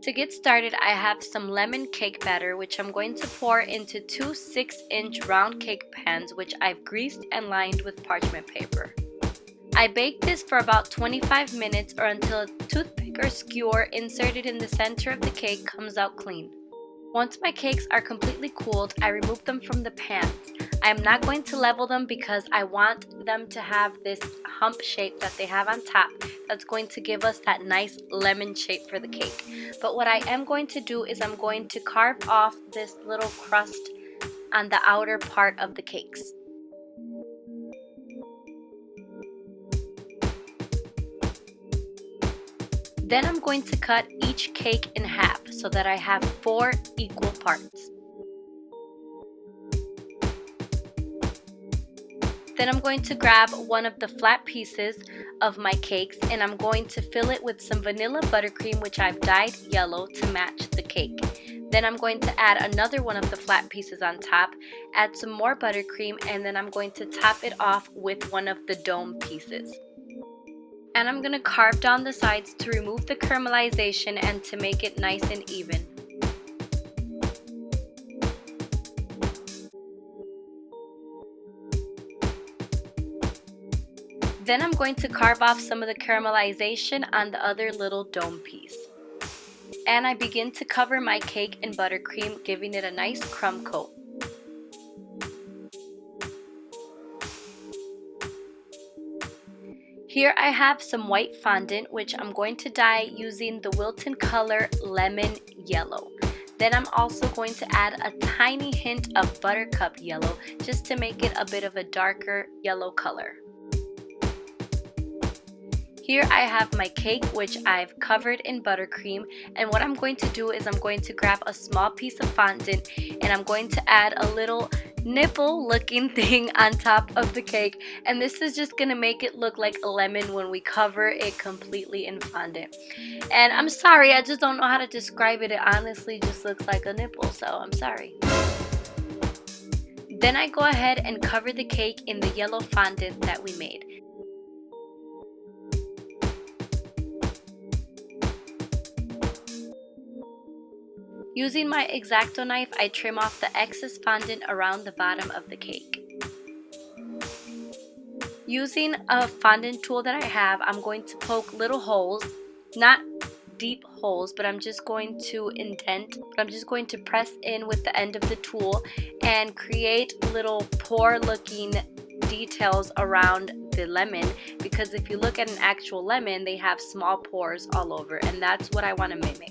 To get started, I have some lemon cake batter, which I'm going to pour into two 6-inch round cake pans, which I've greased and lined with parchment paper. I bake this for about 25 minutes or until a toothpick or skewer inserted in the center of the cake comes out clean. Once my cakes are completely cooled, I remove them from the pans. I am not going to level them because I want them to have this hump shape that they have on top that's going to give us that nice lemon shape for the cake. But what I am going to do is I'm going to carve off this little crust on the outer part of the cakes. Then I'm going to cut each cake in half so that I have 4 equal parts. Then I'm going to grab one of the flat pieces of my cakes and I'm going to fill it with some vanilla buttercream, which I've dyed yellow to match the cake. Then I'm going to add another one of the flat pieces on top, add some more buttercream, and then I'm going to top it off with one of the dome pieces. And I'm going to carve down the sides to remove the caramelization and to make it nice and even. Then I'm going to carve off some of the caramelization on the other little dome piece. And I begin to cover my cake in buttercream, giving it a nice crumb coat. Here I have some white fondant, which I'm going to dye using the Wilton color Lemon Yellow. Then I'm also going to add a tiny hint of Buttercup Yellow just to make it a bit of a darker yellow color. Here I have my cake, which I've covered in buttercream, and what I'm going to do is I'm going to grab a small piece of fondant and I'm going to add a little nipple looking thing on top of the cake, and this is just going to make it look like a lemon when we cover it completely in fondant. And I'm sorry, I just don't know how to describe it. It honestly just looks like a nipple, so I'm sorry. Then I go ahead and cover the cake in the yellow fondant that we made. Using my X-Acto knife, I trim off the excess fondant around the bottom of the cake. Using a fondant tool that I have, I'm going to poke little holes, not deep holes, but I'm just going to indent, I'm just going to press in with the end of the tool and create little pore looking details around the lemon, because if you look at an actual lemon, they have small pores all over, and that's what I want to mimic.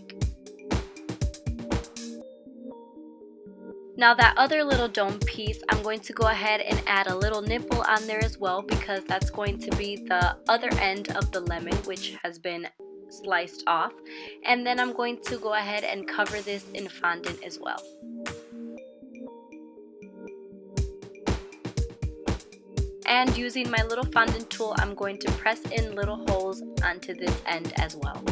Now that other little dome piece, I'm going to go ahead and add a little nipple on there as well, because that's going to be the other end of the lemon, which has been sliced off. And then I'm going to go ahead and cover this in fondant as well. And using my little fondant tool, I'm going to press in little holes onto this end as well.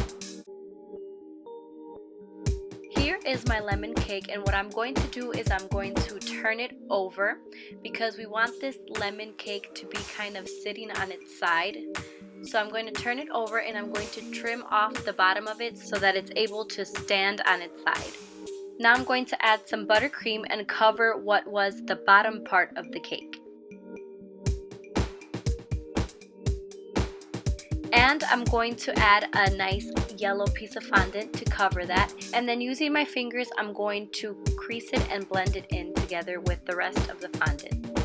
Here is my lemon cake, and what I'm going to do is I'm going to turn it over because we want this lemon cake to be kind of sitting on its side. So I'm going to turn it over and I'm going to trim off the bottom of it so that it's able to stand on its side. Now I'm going to add some buttercream and cover what was the bottom part of the cake. And I'm going to add a nice yellow piece of fondant to cover that, and then using my fingers I'm going to crease it and blend it in together with the rest of the fondant.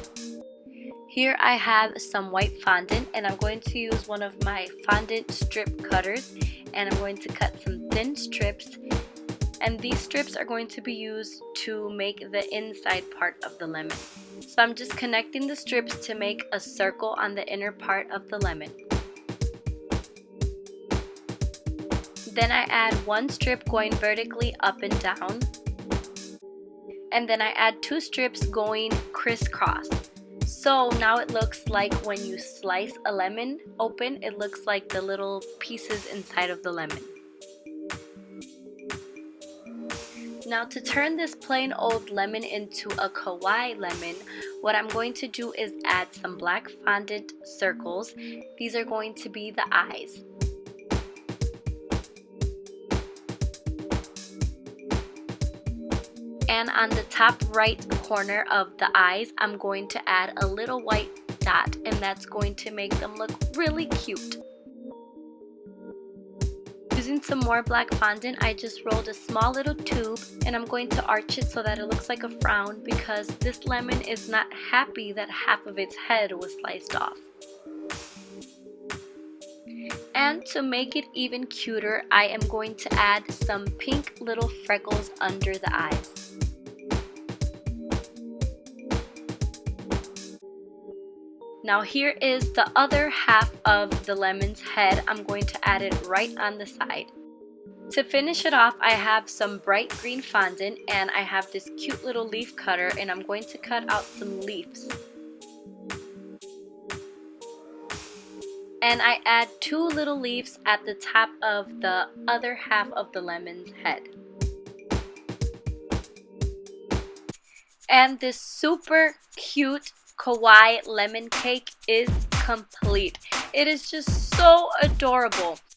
Here I have some white fondant, and I'm going to use one of my fondant strip cutters, and I'm going to cut some thin strips, and these strips are going to be used to make the inside part of the lemon. So I'm just connecting the strips to make a circle on the inner part of the lemon. Then I add one strip going vertically up and down, and then I add 2 strips going crisscross. So now it looks like when you slice a lemon open, it looks like the little pieces inside of the lemon. Now to turn this plain old lemon into a kawaii lemon, what I'm going to do is add some black fondant circles. These are going to be the eyes. and on the top right corner of the eyes, I'm going to add a little white dot, and that's going to make them look really cute. Using some more black fondant, I just rolled a small little tube, and I'm going to arch it so that it looks like a frown because this lemon is not happy that half of its head was sliced off. And to make it even cuter, I am going to add some pink little freckles under the eyes. Now here is the other half of the lemon's head. I'm going to add it right on the side. To finish it off, I have some bright green fondant and I have this cute little leaf cutter, and I'm going to cut out some leaves. And I add 2 little leaves at the top of the other half of the lemon's head. And this super cute kawaii lemon cake is complete. It is just so adorable.